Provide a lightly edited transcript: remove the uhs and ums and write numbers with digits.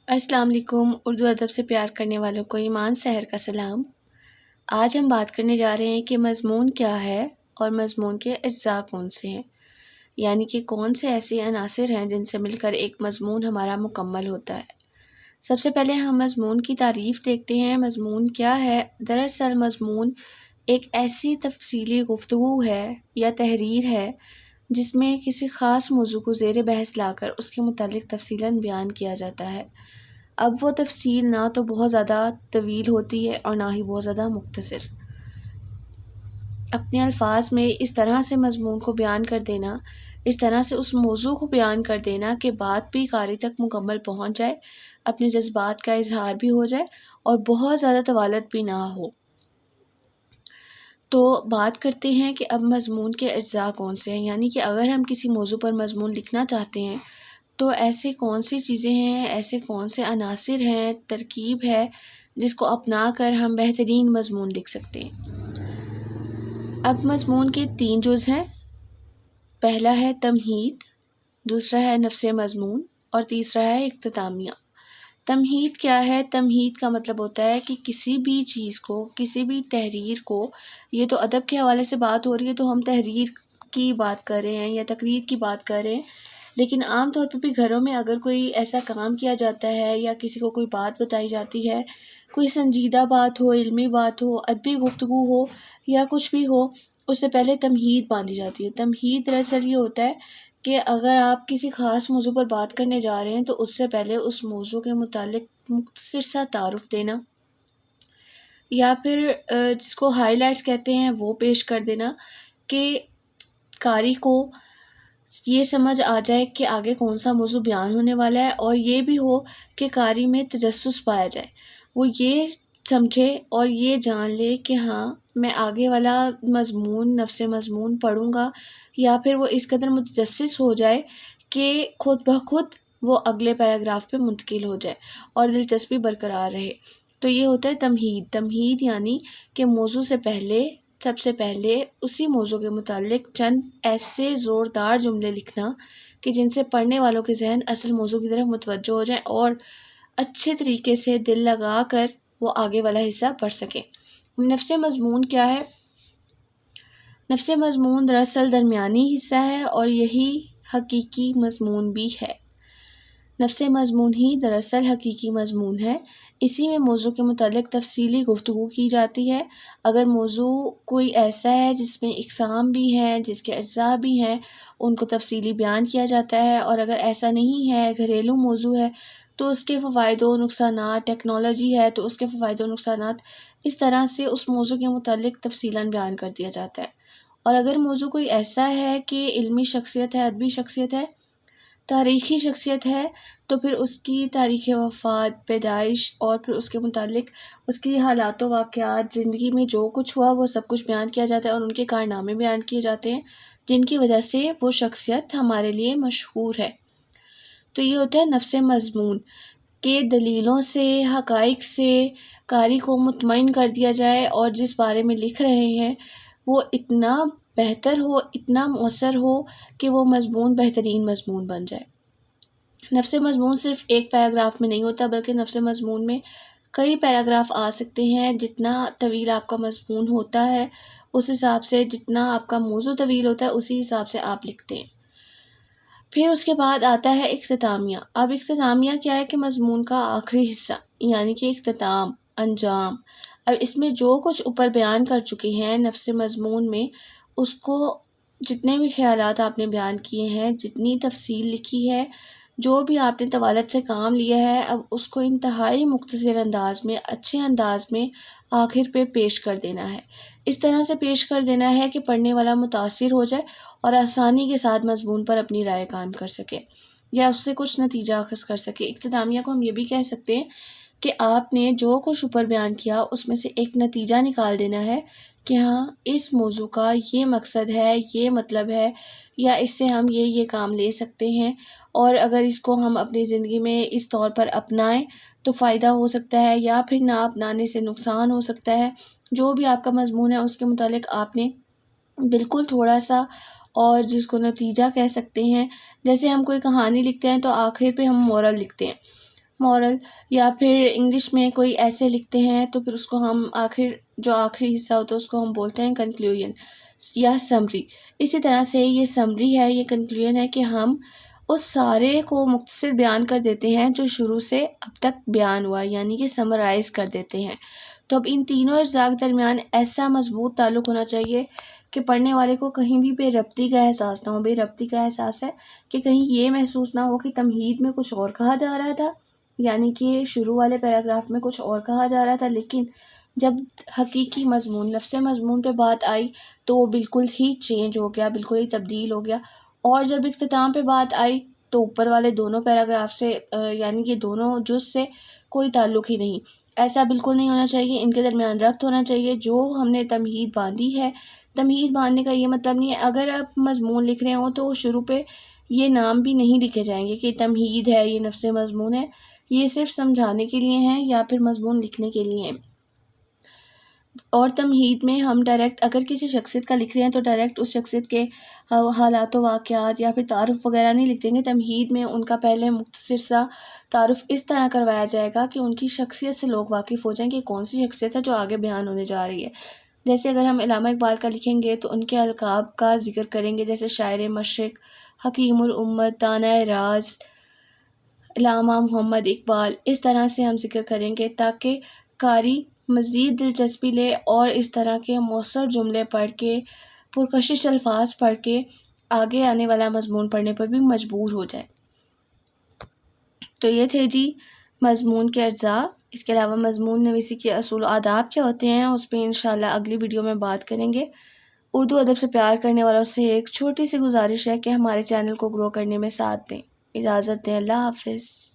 السلام علیکم۔ اردو ادب سے پیار کرنے والوں کو ایمان سحر کا سلام۔ آج ہم بات کرنے جا رہے ہیں کہ مضمون کیا ہے اور مضمون کے اجزاء کون سے ہیں، یعنی کہ کون سے ایسے عناصر ہیں جن سے مل کر ایک مضمون ہمارا مکمل ہوتا ہے۔ سب سے پہلے ہم مضمون کی تعریف دیکھتے ہیں۔ مضمون کیا ہے؟ دراصل مضمون ایک ایسی تفصیلی گفتگو ہے یا تحریر ہے جس میں کسی خاص موضوع کو زیر بحث لا کر اس کے متعلق تفصیلاً بیان کیا جاتا ہے۔ اب وہ تفصیل نہ تو بہت زیادہ طویل ہوتی ہے اور نہ ہی بہت زیادہ مختصر۔ اپنے الفاظ میں اس طرح سے مضمون کو بیان کر دینا، اس طرح سے اس موضوع کو بیان کر دینا کہ بات بھی قاری تک مکمل پہنچ جائے، اپنے جذبات کا اظہار بھی ہو جائے اور بہت زیادہ طوالت بھی نہ ہو۔ تو بات کرتے ہیں کہ اب مضمون کے اجزاء کون سے ہیں، یعنی کہ اگر ہم کسی موضوع پر مضمون لکھنا چاہتے ہیں تو ایسے کون سی چیزیں ہیں، ایسے کون سے عناصر ہیں، ترکیب ہے جس کو اپنا کر ہم بہترین مضمون لکھ سکتے ہیں۔ اب مضمون کے 3 جز ہیں۔ پہلا ہے تمہید، دوسرا ہے نفس مضمون اور تیسرا ہے اختتامیہ۔ تمہید کیا ہے؟ تمہید کا مطلب ہوتا ہے کہ کسی بھی چیز کو، کسی بھی تحریر کو، یہ تو ادب کے حوالے سے بات ہو رہی ہے تو ہم تحریر کی بات کر رہے ہیں یا تقریر کی بات کر رہے ہیں، لیکن عام طور پہ بھی گھروں میں اگر کوئی ایسا کام کیا جاتا ہے یا کسی کو کوئی بات بتائی جاتی ہے، کوئی سنجیدہ بات ہو، علمی بات ہو، ادبی گفتگو ہو یا کچھ بھی ہو، اس سے پہلے تمہید باندھی جاتی ہے۔ تمہید دراصل یہ ہوتا ہے کہ اگر آپ کسی خاص موضوع پر بات کرنے جا رہے ہیں تو اس سے پہلے اس موضوع کے متعلق مختصر سا تعارف دینا یا پھر جس کو ہائی لائٹس کہتے ہیں وہ پیش کر دینا کہ قاری کو یہ سمجھ آ جائے کہ آگے کون سا موضوع بیان ہونے والا ہے، اور یہ بھی ہو کہ قاری میں تجسس پایا جائے، وہ یہ سمجھے اور یہ جان لے کہ ہاں میں آگے والا مضمون، نفس مضمون پڑھوں گا، یا پھر وہ اس قدر متجسس ہو جائے کہ خود بخود وہ اگلے پیراگراف پہ منتقل ہو جائے اور دلچسپی برقرار رہے۔ تو یہ ہوتا ہے تمہید۔ تمہید یعنی کہ موضوع سے پہلے، سب سے پہلے اسی موضوع کے متعلق چند ایسے زوردار جملے لکھنا کہ جن سے پڑھنے والوں کے ذہن اصل موضوع کی طرف متوجہ ہو جائیں اور اچھے طریقے سے دل لگا کر وہ آگے والا حصہ پڑھ سکیں۔ نفس مضمون کیا ہے؟ نفس مضمون دراصل درمیانی حصہ ہے اور یہی حقیقی مضمون بھی ہے۔ نفس مضمون ہی دراصل حقیقی مضمون ہے۔ اسی میں موضوع کے متعلق تفصیلی گفتگو کی جاتی ہے۔ اگر موضوع کوئی ایسا ہے جس میں اقسام بھی ہیں، جس کے اجزاء بھی ہیں، ان کو تفصیلی بیان کیا جاتا ہے، اور اگر ایسا نہیں ہے، گھریلو موضوع ہے تو اس کے فوائد و نقصانات، ٹیکنالوجی ہے تو اس کے فوائد و نقصانات، اس طرح سے اس موضوع کے متعلق تفصیلاً بیان کر دیا جاتا ہے۔ اور اگر موضوع کوئی ایسا ہے کہ علمی شخصیت ہے، ادبی شخصیت ہے، تاریخی شخصیت ہے، تو پھر اس کی تاریخ وفات، پیدائش اور پھر اس کے متعلق اس کی حالات و واقعات، زندگی میں جو کچھ ہوا وہ سب کچھ بیان کیا جاتا ہے اور ان کے کارنامے بیان کیے جاتے ہیں جن کی وجہ سے وہ شخصیت ہمارے لیے مشہور ہے۔ تو یہ ہوتا ہے نفس مضمون، کہ دلیلوں سے، حقائق سے قاری کو مطمئن کر دیا جائے اور جس بارے میں لکھ رہے ہیں وہ اتنا بہتر ہو، اتنا مؤثر ہو کہ وہ مضمون بہترین مضمون بن جائے۔ نفس مضمون صرف ایک پیراگراف میں نہیں ہوتا، بلکہ نفس مضمون میں کئی پیراگراف آ سکتے ہیں۔ جتنا طویل آپ کا مضمون ہوتا ہے اس حساب سے، جتنا آپ کا موضوع طویل ہوتا ہے اسی حساب سے آپ لکھتے ہیں۔ پھر اس کے بعد آتا ہے اختتامیہ۔ اب اختتامیہ کیا ہے؟ کہ مضمون کا آخری حصہ، یعنی کہ اختتام، انجام۔ اب اس میں جو کچھ اوپر بیان کر چکے ہیں نفس مضمون میں، اس کو جتنے بھی خیالات آپ نے بیان کیے ہیں، جتنی تفصیل لکھی ہے، جو بھی آپ نے طوالت سے کام لیا ہے، اب اس کو انتہائی مختصر انداز میں، اچھے انداز میں آخر پہ پیش کر دینا ہے۔ اس طرح سے پیش کر دینا ہے کہ پڑھنے والا متاثر ہو جائے اور آسانی کے ساتھ مضمون پر اپنی رائے قائم کر سکے یا اس سے کچھ نتیجہ اخذ کر سکے۔ اختتامیہ کو ہم یہ بھی کہہ سکتے ہیں کہ آپ نے جو کچھ اوپر بیان کیا اس میں سے ایک نتیجہ نکال دینا ہے کہ ہاں اس موضوع کا یہ مقصد ہے، یہ مطلب ہے، یا اس سے ہم یہ کام لے سکتے ہیں، اور اگر اس کو ہم اپنی زندگی میں اس طور پر اپنائیں تو فائدہ ہو سکتا ہے، یا پھر نہ اپنانے سے نقصان ہو سکتا ہے۔ جو بھی آپ کا مضمون ہے اس کے متعلق آپ نے بالکل تھوڑا سا، اور جس کو نتیجہ کہہ سکتے ہیں، جیسے ہم کوئی کہانی لکھتے ہیں تو آخر پہ ہم مورل لکھتے ہیں، مورل، یا پھر انگلش میں کوئی ایسے لکھتے ہیں تو پھر اس کو ہم آخری حصہ ہوتا ہے اس کو ہم بولتے ہیں کنکلوژن یا سمری۔ اسی طرح سے یہ سمری ہے، یہ کنکلوژن ہے کہ ہم اس سارے کو مختصر بیان کر دیتے ہیں جو شروع سے اب تک بیان ہوا، یعنی کہ سمرائز کر دیتے ہیں۔ تو اب ان تینوں اجزاء کے درمیان ایسا مضبوط تعلق ہونا چاہیے کہ پڑھنے والے کو کہیں بھی بے ربطی کا احساس نہ ہو۔ بے ربطی کا احساس ہے کہ کہیں یہ محسوس نہ ہو کہ تمہید میں کچھ اور کہا جا رہا تھا، یعنی کہ شروع والے پیراگراف میں کچھ اور کہا جا رہا تھا، لیکن جب حقیقی مضمون، نفس مضمون پہ بات آئی تو وہ بالکل ہی چینج ہو گیا، بالکل ہی تبدیل ہو گیا۔ اور جب اختتام پہ بات آئی تو اوپر والے دونوں پیراگراف سے یعنی کہ دونوں جز سے کوئی تعلق ہی نہیں۔ ایسا بالکل نہیں ہونا چاہیے، ان کے درمیان ربط ہونا چاہیے۔ جو ہم نے تمہید باندھی ہے، تمہید باندھنے کا یہ مطلب نہیں ہے اگر آپ مضمون لکھ رہے ہوں تو شروع پہ یہ نام بھی نہیں لکھے جائیں گے کہ تمہید ہے، یہ نفس مضمون ہے۔ یہ صرف سمجھانے کے لیے ہیں یا پھر مضمون لکھنے کے لیے ہیں۔ اور تمہید میں ہم ڈائریکٹ اگر کسی شخصیت کا لکھ رہے ہیں تو ڈائریکٹ اس شخصیت کے حالات و واقعات یا پھر تعارف وغیرہ نہیں لکھ دیں گے۔ تمہید میں ان کا پہلے مختصر سا تعارف اس طرح کروایا جائے گا کہ ان کی شخصیت سے لوگ واقف ہو جائیں کہ کون سی شخصیت ہے جو آگے بیان ہونے جا رہی ہے۔ جیسے اگر ہم علامہ اقبال کا لکھیں گے تو ان کے القاب کا ذکر کریں گے، جیسے شاعر مشرق، حکیم الامت، دانائے راز، علامہ محمد اقبال۔ اس طرح سے ہم ذکر کریں گے تاکہ قاری مزید دلچسپی لے اور اس طرح کے مؤثر جملے پڑھ کے، پرکشش الفاظ پڑھ کے آگے آنے والا مضمون پڑھنے پر بھی مجبور ہو جائے۔ تو یہ تھے جی مضمون کے اجزاء۔ اس کے علاوہ مضمون نویسی کے اصول و آداب کیا ہوتے ہیں اس پہ انشاءاللہ اگلی ویڈیو میں بات کریں گے۔ اردو ادب سے پیار کرنے والوں سے ایک چھوٹی سی گزارش ہے کہ ہمارے چینل کو گرو کرنے میں ساتھ دیں۔ اجازت دیں، اللہ حافظ۔